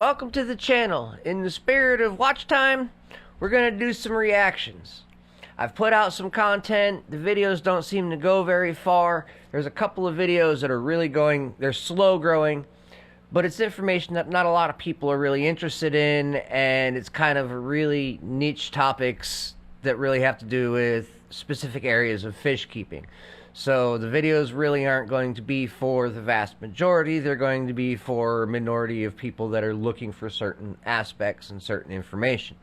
welcome to the channel. In the spirit of watch time, we're gonna do some reactions. I've put out some content. The videos don't seem to go very far. There's a couple of videos that are really going, they're slow growing, but it's information that not a lot of people are really interested in, and it's kind of really niche topics that really have to do with specific areas of fish keeping. So the videos really aren't going to be for the vast majority. They're going to be for a minority of people that are looking for certain aspects and certain information.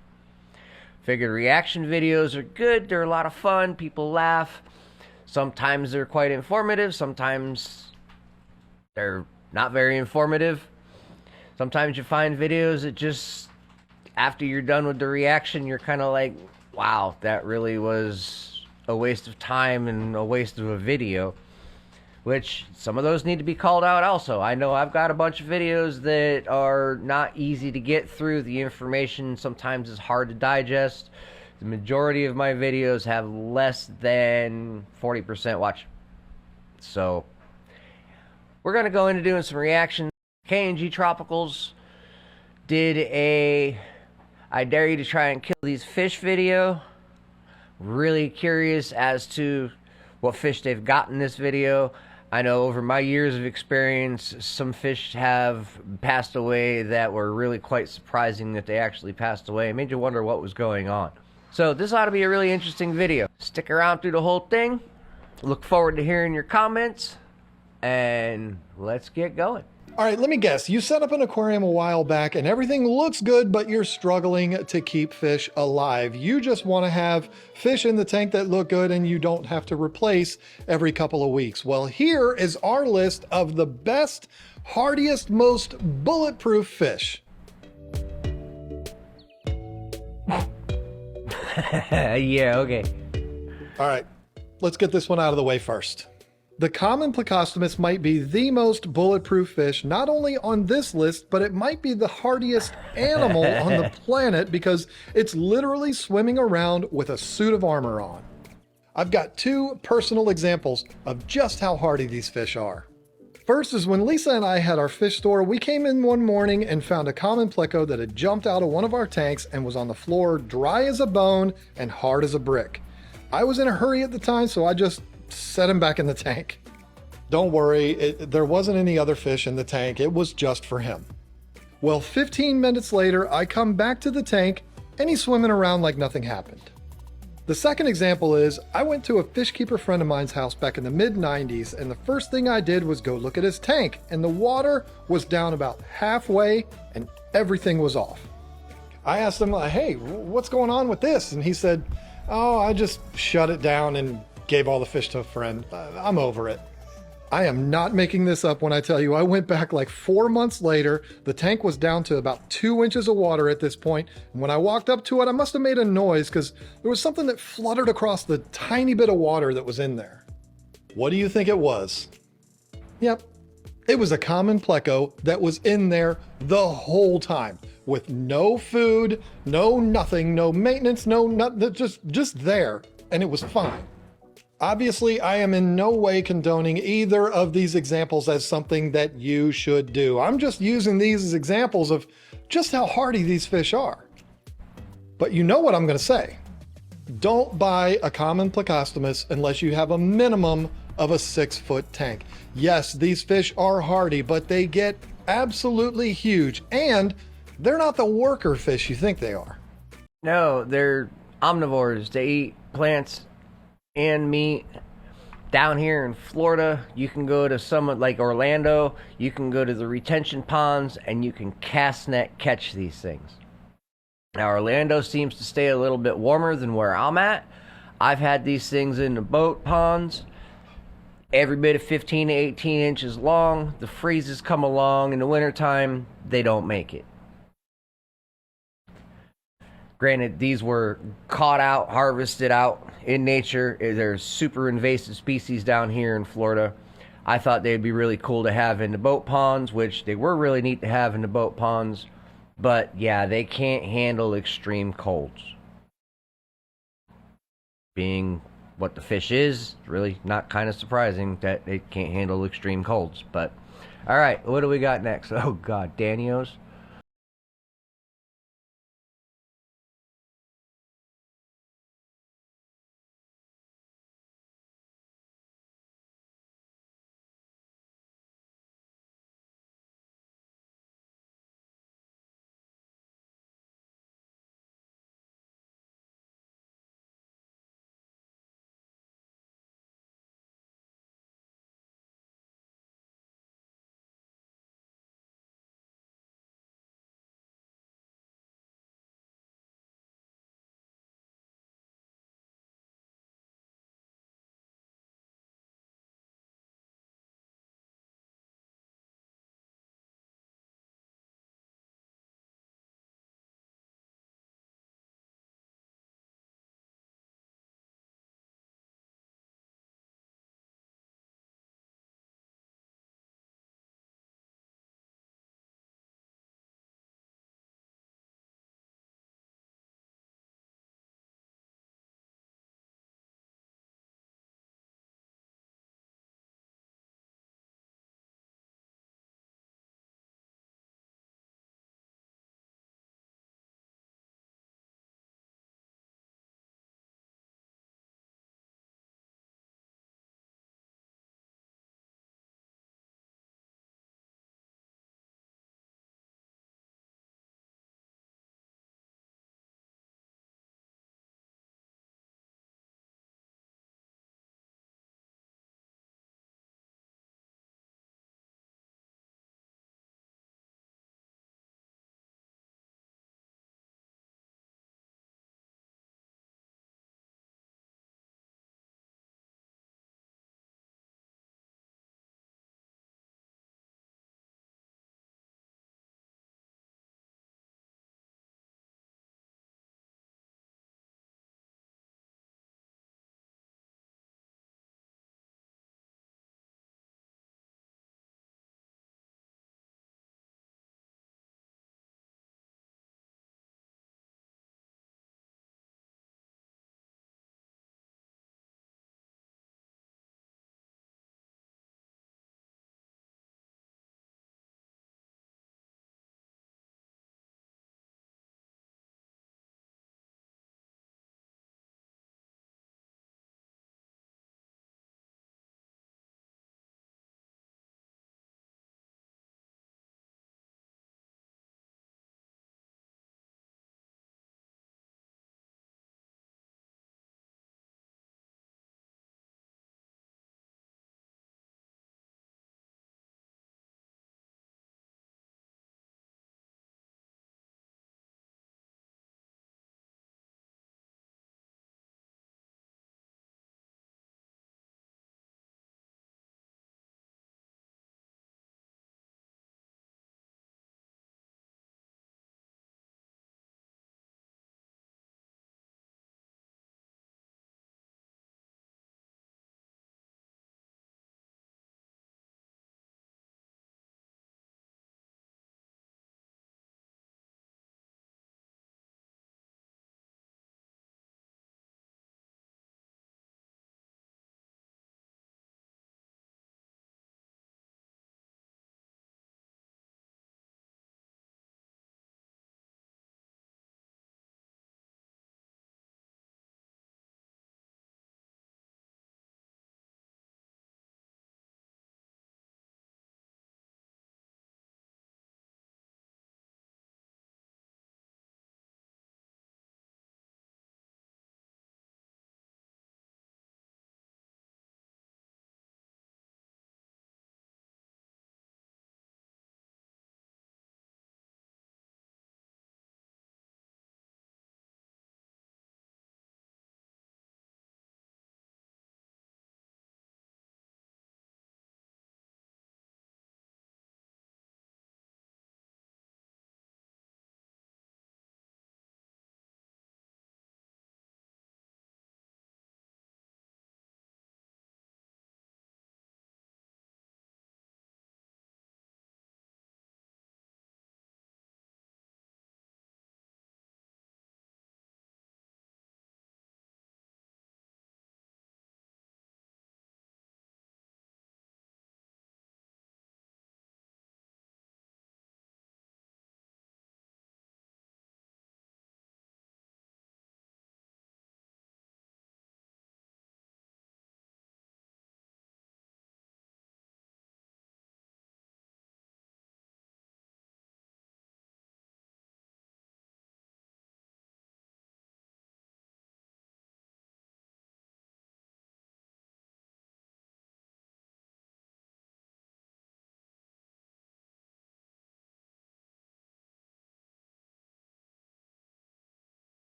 Figured reaction videos are good. They're a lot of fun. People laugh. Sometimes they're quite informative. Sometimes they're not very informative. Sometimes you find videos that just, after you're done with the reaction, you're kind of like, wow, that really was a waste of time and a waste of a video, which some of those need to be called out also. I know I've got a bunch of videos that are not easy to get through. The information sometimes is hard to digest. The majority of my videos have less than 40% watch. So we're going to go into doing some reactions. KGTropicals did a I dare you to try and kill these fish video. Really curious as to what fish they've got in this video. I know over my years of experience, some fish have passed away that were really quite surprising that they actually passed away. It made you wonder what was going on. So this ought to be a really interesting video. Stick around through the whole thing. Look forward to hearing your comments, and let's get going. All right, let me guess. You set up an aquarium a while back and everything looks good, but you're struggling to keep fish alive. You just want to have fish in the tank that look good and you don't have to replace every couple of weeks. Well, here is our list of the best, hardiest, most bulletproof fish. Yeah, okay. All right, let's get this one out of the way first. The common plecostomus might be the most bulletproof fish, not only on this list, but it might be the hardiest animal on the planet because it's literally swimming around with a suit of armor on. I've got two personal examples of just how hardy these fish are. First is when Lisa and I had our fish store, we came in one morning and found a common pleco that had jumped out of one of our tanks and was on the floor dry as a bone and hard as a brick. I was in a hurry at the time, so I just set him back in the tank. Don't worry, there wasn't any other fish in the tank. It was just for him. Well, 15 minutes later, I come back to the tank and he's swimming around like nothing happened. The second example is, I went to a fish keeper friend of mine's house back in the mid-90s, and the first thing I did was go look at his tank, and the water was down about halfway and everything was off. I asked him, hey, what's going on with this? And he said, oh, I just shut it down and gave all the fish to a friend. I'm over it. I am not making this up when I tell you I went back like 4 months later. The tank was down to about 2 inches of water at this point. And when I walked up to it, I must have made a noise because there was something that fluttered across the tiny bit of water that was in there. What do you think it was? Yep, it was a common pleco that was in there the whole time with no food, no nothing, no maintenance, no nothing, just there, and it was fine. Obviously, I am in no way condoning either of these examples as something that you should do. I'm just using these as examples of just how hardy these fish are. But you know what I'm going to say. Don't buy a common plecostomus unless you have a minimum of a 6-foot tank. Yes, these fish are hardy, but they get absolutely huge, and they're not the worker fish you think they are. No, they're omnivores. They eat plants and meat. Down here in Florida, you can go to some like Orlando, you can go to the retention ponds and you can cast net catch these things. Now Orlando seems to stay a little bit warmer than where I'm at. I've had these things in the boat ponds, every bit of 15 to 18 inches long. The freezes come along in the wintertime, they don't make it. Granted, these were caught out, harvested out in nature. They're super invasive species down here in Florida. I thought they'd be really cool to have in the boat ponds, which they were really neat to have in the boat ponds. But yeah, they can't handle extreme colds. Being what the fish is, really not kind of surprising that it can't handle extreme colds. But all right, what do we got next? Oh God, Danios.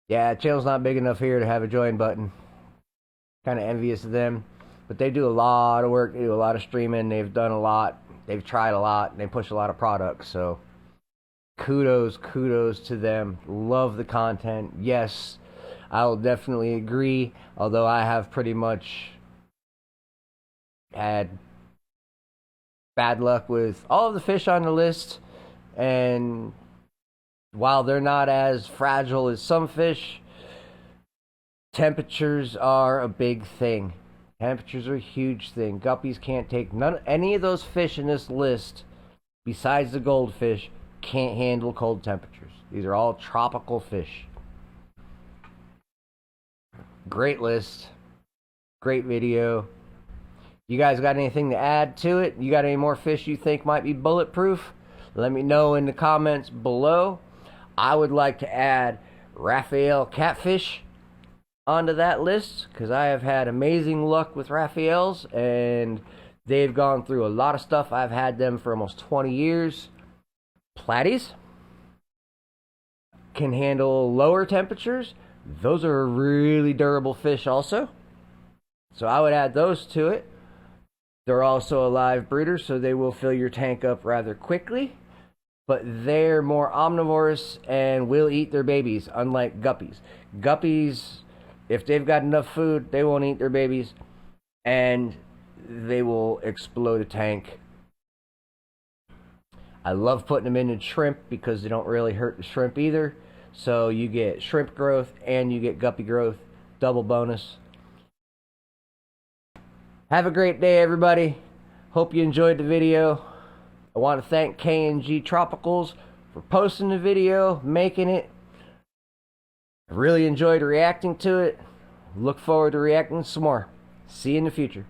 Yeah, channel's not big enough here to have a join button. Kind of envious of them. But they do a lot of work. They do a lot of streaming. They've done a lot. They've tried a lot. And they push a lot of products. So kudos to them. Love the content. Yes, I will definitely agree. Although I have pretty much had bad luck with all of the fish on the list. And while they're not as fragile as some fish, temperatures are a big thing. Temperatures are a huge thing. Guppies can't take any of those fish in this list, besides the goldfish, can't handle cold temperatures. These are all tropical fish. Great list. Great video. You guys got anything to add to it? You got any more fish you think might be bulletproof? Let me know in the comments below. I would like to add Raphael catfish onto that list, because I have had amazing luck with Raphaels, and they've gone through a lot of stuff. I've had them for almost 20 years. Platies can handle lower temperatures. Those are really durable fish also. So I would add those to it. They're also a live breeder, so they will fill your tank up rather quickly. But they're more omnivorous and will eat their babies, unlike guppies. Guppies, if they've got enough food, they won't eat their babies, and they will explode a tank. I love putting them in shrimp because they don't really hurt the shrimp either. So you get shrimp growth and you get guppy growth. Double bonus. Have a great day, everybody. Hope you enjoyed the video. I want to thank KGTropicals for posting the video, making it. I really enjoyed reacting to it. Look forward to reacting some more. See you in the future.